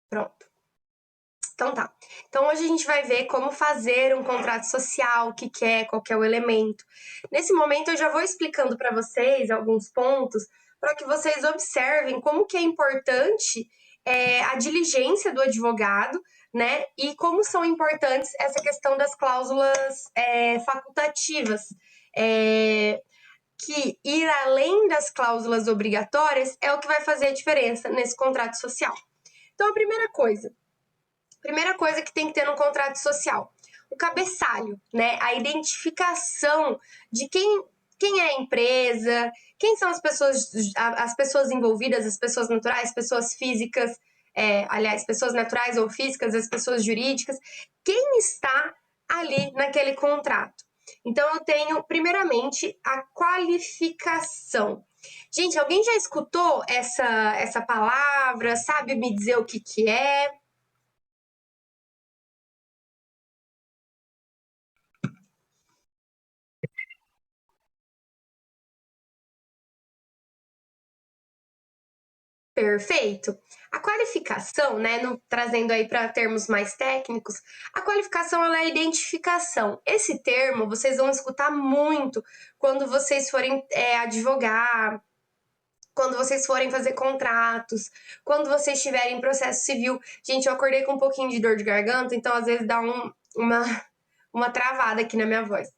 Pronto. Então tá. Então hoje a gente vai ver como fazer um contrato social, o que é, qual que é o elemento. Nesse momento eu já vou explicando para vocês alguns pontos para que vocês observem como que é importante a diligência do advogado, né? E como são importantes essa questão das cláusulas facultativas. Que ir além das cláusulas obrigatórias é o que vai fazer a diferença nesse contrato social. Então, a primeira coisa que tem que ter no contrato social, o cabeçalho, né? A identificação de quem é a empresa, quem são as pessoas envolvidas, as pessoas naturais, pessoas físicas, aliás, pessoas naturais ou físicas, as pessoas jurídicas, quem está ali naquele contrato. Então, eu tenho, primeiramente, a qualificação. Gente, alguém já escutou essa palavra? Sabe me dizer o que é? Perfeito. A qualificação, né, trazendo aí para termos mais técnicos, a qualificação ela é a identificação. Esse termo vocês vão escutar muito quando vocês forem advogar, quando vocês forem fazer contratos, quando vocês tiverem processo civil. Gente, eu acordei com um pouquinho de dor de garganta, então às vezes dá uma travada aqui na minha voz.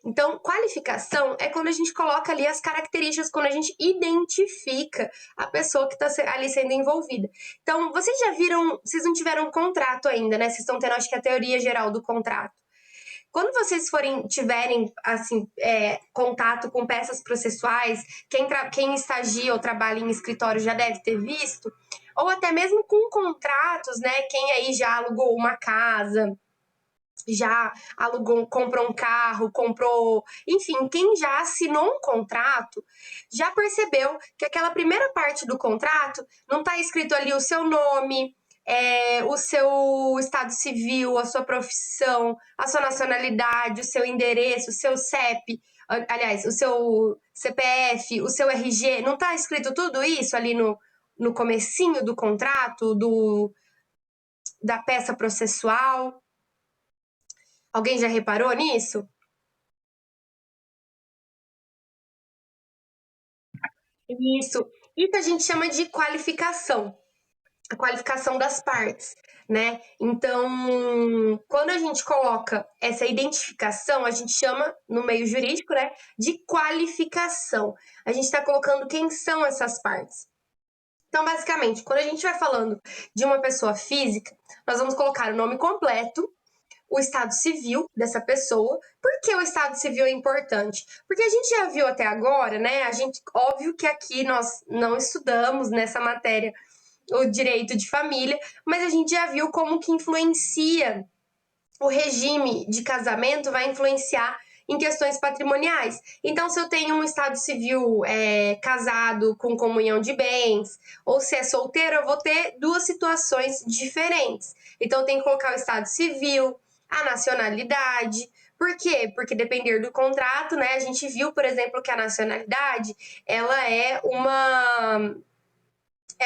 Então, qualificação é quando a gente coloca ali as características, quando a gente identifica a pessoa que está ali sendo envolvida. Então, vocês já viram, vocês não tiveram um contrato ainda, né? Vocês estão tendo, acho que, a teoria geral do contrato. Quando vocês tiverem, assim, contato com peças processuais, quem estagia ou trabalha em escritório já deve ter visto, ou até mesmo com contratos, né? Quem aí já alugou uma casa, já alugou, comprou um carro, enfim, quem já assinou um contrato, já percebeu que aquela primeira parte do contrato não está escrito ali o seu nome, o seu estado civil, a sua profissão, a sua nacionalidade, o seu endereço, o seu CEP, aliás, o seu CPF, o seu RG, não está escrito tudo isso ali no comecinho do contrato, da peça processual? Alguém já reparou nisso? Isso. Isso a gente chama de qualificação. A qualificação das partes, né? Então, quando a gente coloca essa identificação, a gente chama, no meio jurídico, né, de qualificação. A gente está colocando quem são essas partes. Então, basicamente, quando a gente vai falando de uma pessoa física, nós vamos colocar o nome completo, o estado civil dessa pessoa. Por que o estado civil é importante? Porque a gente já viu até agora, né? Óbvio que aqui nós não estudamos nessa matéria o direito de família, mas a gente já viu como que influencia o regime de casamento, vai influenciar em questões patrimoniais. Então, se eu tenho um estado civil casado com comunhão de bens, ou se é solteiro, eu vou ter duas situações diferentes. Então, eu tenho que colocar o estado civil, a nacionalidade. Por quê? Porque depender do contrato, né? A gente viu, por exemplo, que a nacionalidade ela é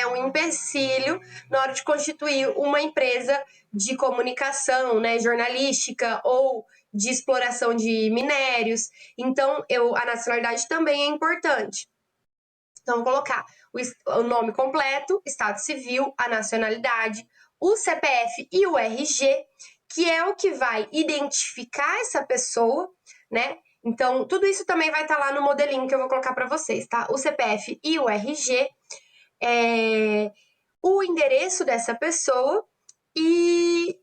um empecilho na hora de constituir uma empresa de comunicação, né, jornalística ou de exploração de minérios. Então, a nacionalidade também é importante. Então, vou colocar o nome completo, estado civil, a nacionalidade, o CPF e o RG, que é o que vai identificar essa pessoa, né? Então, tudo isso também vai estar lá no modelinho que eu vou colocar para vocês, tá? O CPF e o RG, o endereço dessa pessoa e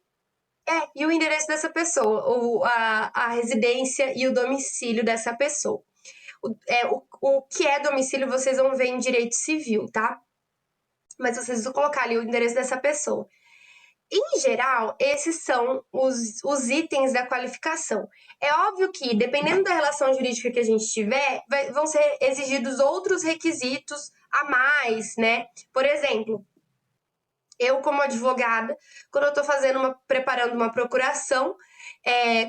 o endereço dessa pessoa, a residência e o domicílio dessa pessoa. O que é domicílio vocês vão ver em direito civil, tá? Mas vocês vão colocar ali o endereço dessa pessoa. Em geral, esses são os itens da qualificação. É óbvio que, dependendo da relação jurídica que a gente tiver, vão ser exigidos outros requisitos a mais, né? Por exemplo, eu como advogada, quando eu estou preparando uma procuração,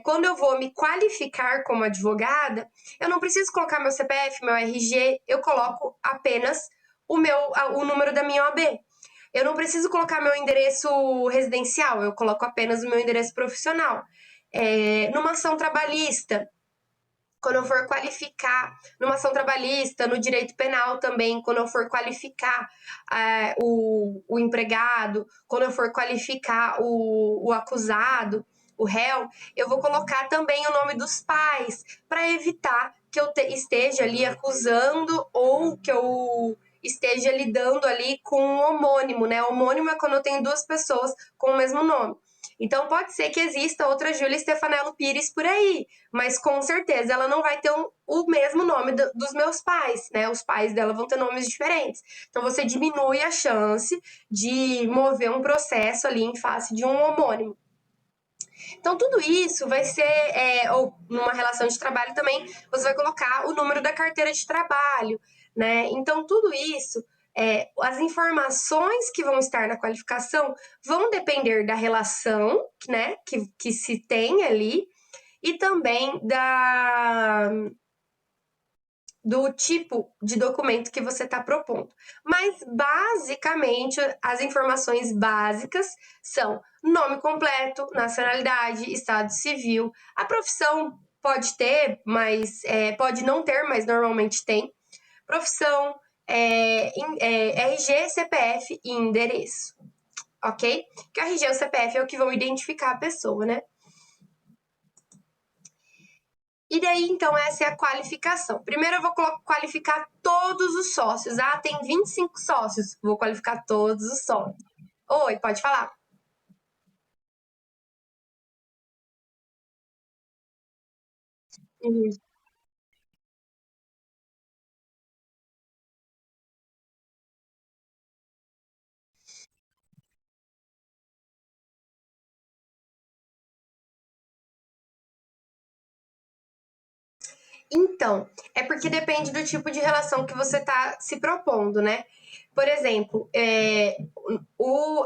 quando eu vou me qualificar como advogada, eu não preciso colocar meu CPF, meu RG, eu coloco apenas o número da minha OAB. eu não preciso colocar meu endereço residencial, eu coloco apenas o meu endereço profissional. Numa ação trabalhista, quando eu for qualificar, numa ação trabalhista, no direito penal também, quando eu for qualificar o empregado, quando eu for qualificar o acusado, o réu, eu vou colocar também o nome dos pais, para evitar que eu esteja ali acusando ou que eu esteja lidando ali com um homônimo, né? Homônimo é quando eu tenho duas pessoas com o mesmo nome. Então pode ser que exista outra Júlia Stefanello Pires por aí, mas com certeza ela não vai ter o mesmo nome dos meus pais, né? Os pais dela vão ter nomes diferentes. Então você diminui a chance de mover um processo ali em face de um homônimo. Então, tudo isso vai ser, ou numa relação de trabalho também, você vai colocar o número da carteira de trabalho, né? Então, tudo isso, as informações que vão estar na qualificação vão depender da relação, né, que se tem ali, e também do tipo de documento que você está propondo. Mas, basicamente, as informações básicas são nome completo, nacionalidade, estado civil, a profissão pode ter, mas pode não ter, mas normalmente tem. Profissão, RG, CPF e endereço, ok? Que o RG e o CPF é o que vão identificar a pessoa, né? E daí, então, essa é a qualificação. Primeiro eu vou qualificar todos os sócios. Ah, tem 25 sócios. Vou qualificar todos os sócios. Oi, pode falar. Uhum. Então, é porque depende do tipo de relação que você está se propondo, né? Por exemplo, o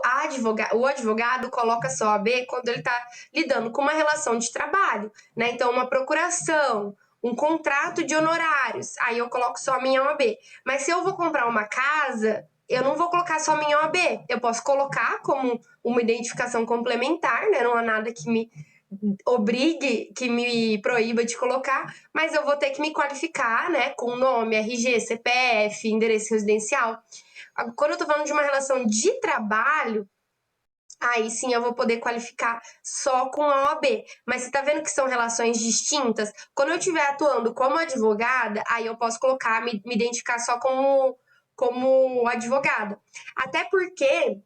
advogado coloca só a B quando ele está lidando com uma relação de trabalho, né? Então, uma procuração, um contrato de honorários, aí eu coloco só a minha OAB. Mas se eu vou comprar uma casa, eu não vou colocar só a minha OAB. Eu posso colocar como uma identificação complementar, né? Não há nada que me obrigue, que me proíba de colocar, mas eu vou ter que me qualificar, né, com nome, RG, CPF, endereço residencial. Quando eu tô falando de uma relação de trabalho, aí sim eu vou poder qualificar só com a OAB. Mas você tá vendo que são relações distintas? Quando eu estiver atuando como advogada, aí eu posso colocar, me identificar só como advogada. Até porque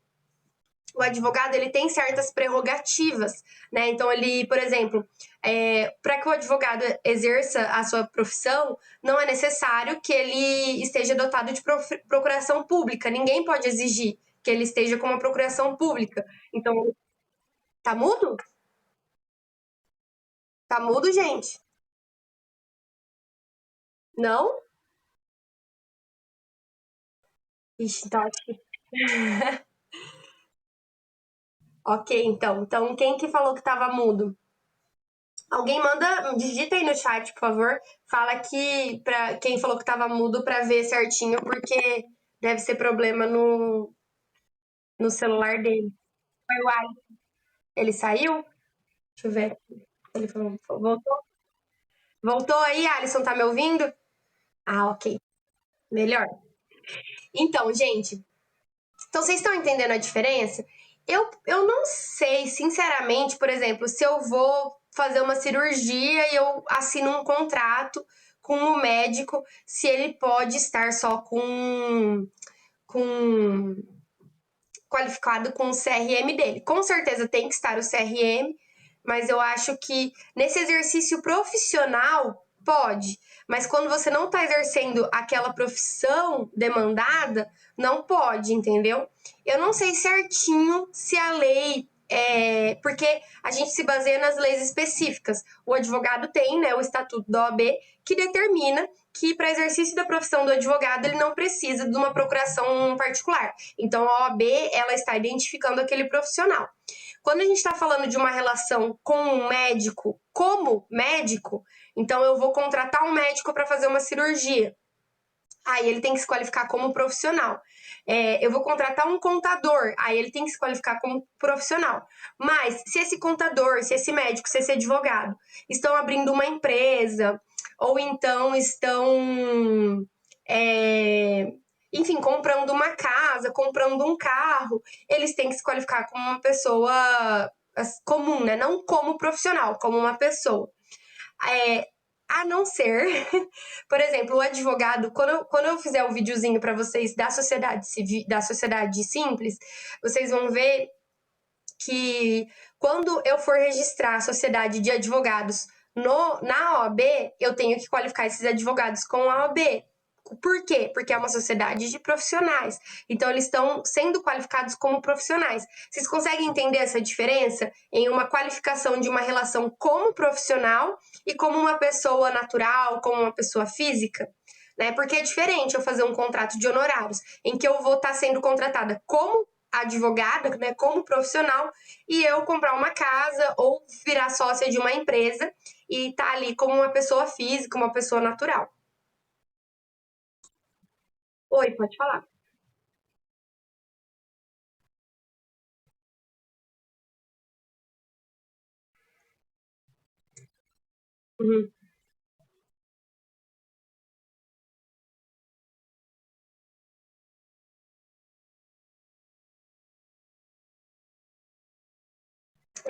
o advogado ele tem certas prerrogativas, né? Então ele, por exemplo, para que o advogado exerça a sua profissão, não é necessário que ele esteja dotado de procuração pública. Ninguém pode exigir que ele esteja com uma procuração pública. Então, tá mudo? Tá mudo, gente? Não? Ixi, então acho que... Ok, então. Então, quem que falou que tava mudo? Alguém manda, digita aí no chat, por favor. Fala que para quem falou que tava mudo para ver certinho, porque deve ser problema no celular dele. Foi o Ali. Ele saiu? Deixa eu ver. Ele falou, voltou? Voltou aí, Alisson, tá me ouvindo? Ah, ok. Melhor. Então, gente, então vocês estão entendendo a diferença? Eu não sei, sinceramente, por exemplo, se eu vou fazer uma cirurgia e eu assino um contrato com o médico, se ele pode estar só com qualificado com o CRM dele. Com certeza tem que estar o CRM, mas eu acho que nesse exercício profissional pode, mas quando você não está exercendo aquela profissão demandada, não pode, entendeu? Eu não sei certinho se a lei porque a gente se baseia nas leis específicas. O advogado tem, né, o Estatuto da OAB, que determina que para exercício da profissão do advogado ele não precisa de uma procuração particular. Então a OAB ela está identificando aquele profissional. Quando a gente está falando de uma relação com um médico, como médico, então eu vou contratar um médico para fazer uma cirurgia. aí ele tem que se qualificar como profissional. Eu vou contratar um contador, aí ele tem que se qualificar como profissional. Mas se esse contador, se esse médico, se esse advogado estão abrindo uma empresa, ou então estão, enfim, comprando uma casa, comprando um carro, eles têm que se qualificar como uma pessoa comum, né? Não como profissional, como uma pessoa. A não ser, por exemplo, o advogado, quando eu fizer um videozinho para vocês da sociedade civil, da sociedade simples, vocês vão ver que quando eu for registrar a sociedade de advogados na OAB, eu tenho que qualificar esses advogados com a OAB. Por quê? Porque é uma sociedade de profissionais. Então, eles estão sendo qualificados como profissionais. Vocês conseguem entender essa diferença em uma qualificação de uma relação como profissional e como uma pessoa natural, como uma pessoa física? Né? Porque é diferente eu fazer um contrato de honorários, em que eu vou estar sendo contratada como advogada, né, como profissional, e eu comprar uma casa ou virar sócia de uma empresa e estar ali como uma pessoa física, uma pessoa natural. Oi, pode falar. Uhum.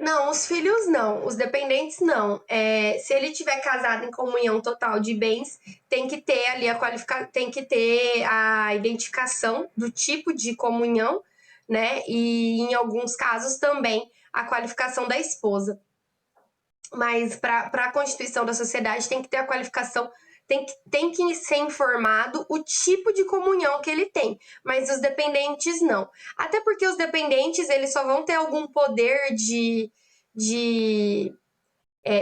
Não, os filhos não, os dependentes não. Se ele tiver casado em comunhão total de bens, tem que ter ali tem que ter a identificação do tipo de comunhão, né? E em alguns casos também a qualificação da esposa. Mas para a constituição da sociedade tem que ter a qualificação, tem que ser informado o tipo de comunhão que ele tem, mas os dependentes não. Até porque os dependentes eles só vão ter algum poder de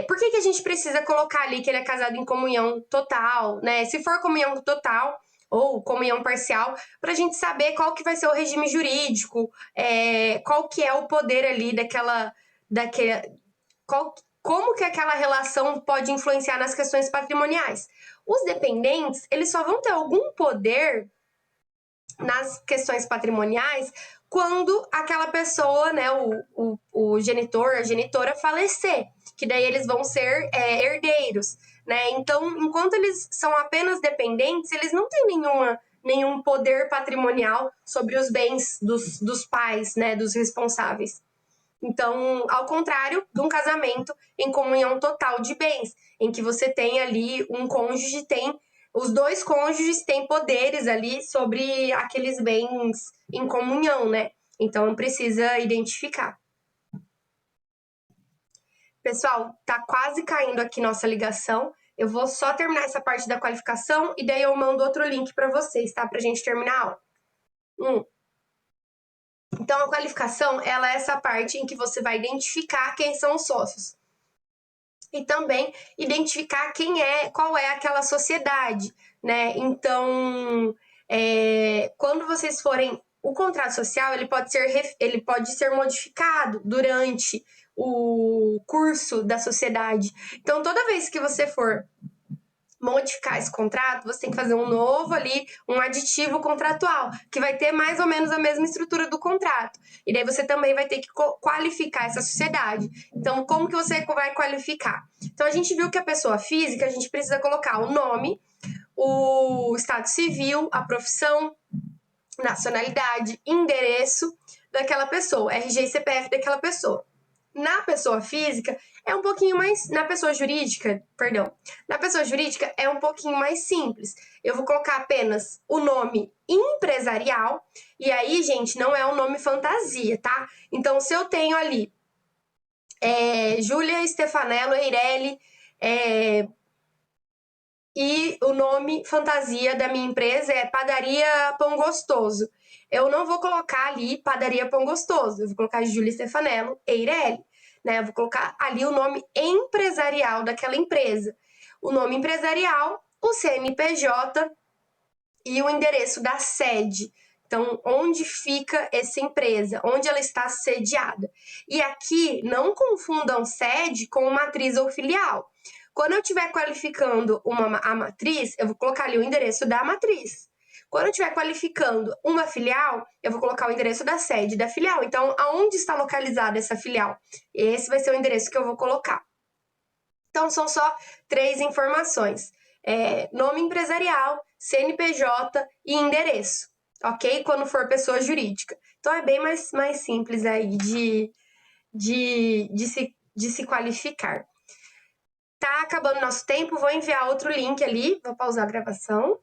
por que a gente precisa colocar ali que ele é casado em comunhão total, né? Se for comunhão total ou comunhão parcial, para a gente saber qual que vai ser o regime jurídico, qual que é o poder ali daquela como que aquela relação pode influenciar nas questões patrimoniais. Os dependentes, eles só vão ter algum poder nas questões patrimoniais quando aquela pessoa, né, o genitor, a genitora falecer, que daí eles vão ser herdeiros, né? Então, enquanto eles são apenas dependentes, eles não têm nenhum poder patrimonial sobre os bens dos pais, né, dos responsáveis. Então, ao contrário de um casamento em comunhão total de bens, em que você tem ali um cônjuge, os dois cônjuges têm poderes ali sobre aqueles bens em comunhão, né? Então, precisa identificar. Pessoal, tá quase caindo aqui nossa ligação. Eu vou só terminar essa parte da qualificação e daí eu mando outro link para vocês, tá? Pra gente terminar a aula. Então, a qualificação, ela é essa parte em que você vai identificar quem são os sócios. E também identificar qual é aquela sociedade, né? Então, quando vocês forem... O contrato social, ele pode ser modificado durante o curso da sociedade. Então, toda vez que você for modificar esse contrato, você tem que fazer um novo ali, um aditivo contratual, que vai ter mais ou menos a mesma estrutura do contrato. E daí você também vai ter que qualificar essa sociedade. Então, como que você vai qualificar? Então, a gente viu que a pessoa física, a gente precisa colocar o nome, o estado civil, a profissão, nacionalidade, endereço daquela pessoa, RG e CPF daquela pessoa. Na pessoa física é um pouquinho mais. Na pessoa jurídica, perdão. Na pessoa jurídica é um pouquinho mais simples. Eu vou colocar apenas o nome empresarial. E aí, gente, não é um nome fantasia, tá? Então, se eu tenho ali Júlia Stefanello Eireli, e o nome fantasia da minha empresa é Padaria Pão Gostoso. Eu não vou colocar ali Padaria Pão Gostoso, eu vou colocar Júlia Stefanello Eireli, né? Eu vou colocar ali o nome empresarial daquela empresa. O nome empresarial, o CNPJ e o endereço da sede. Então, onde fica essa empresa? Onde ela está sediada? E aqui, não confundam sede com matriz ou filial. Quando eu estiver qualificando a matriz, eu vou colocar ali o endereço da matriz. Quando eu estiver qualificando uma filial, eu vou colocar o endereço da sede da filial. Então, aonde está localizada essa filial? Esse vai ser o endereço que eu vou colocar. Então, são só 3 informações. Nome empresarial, CNPJ e endereço, ok? Quando for pessoa jurídica. Então, é bem mais simples aí de se qualificar. Tá acabando nosso tempo, vou enviar outro link ali, vou pausar a gravação.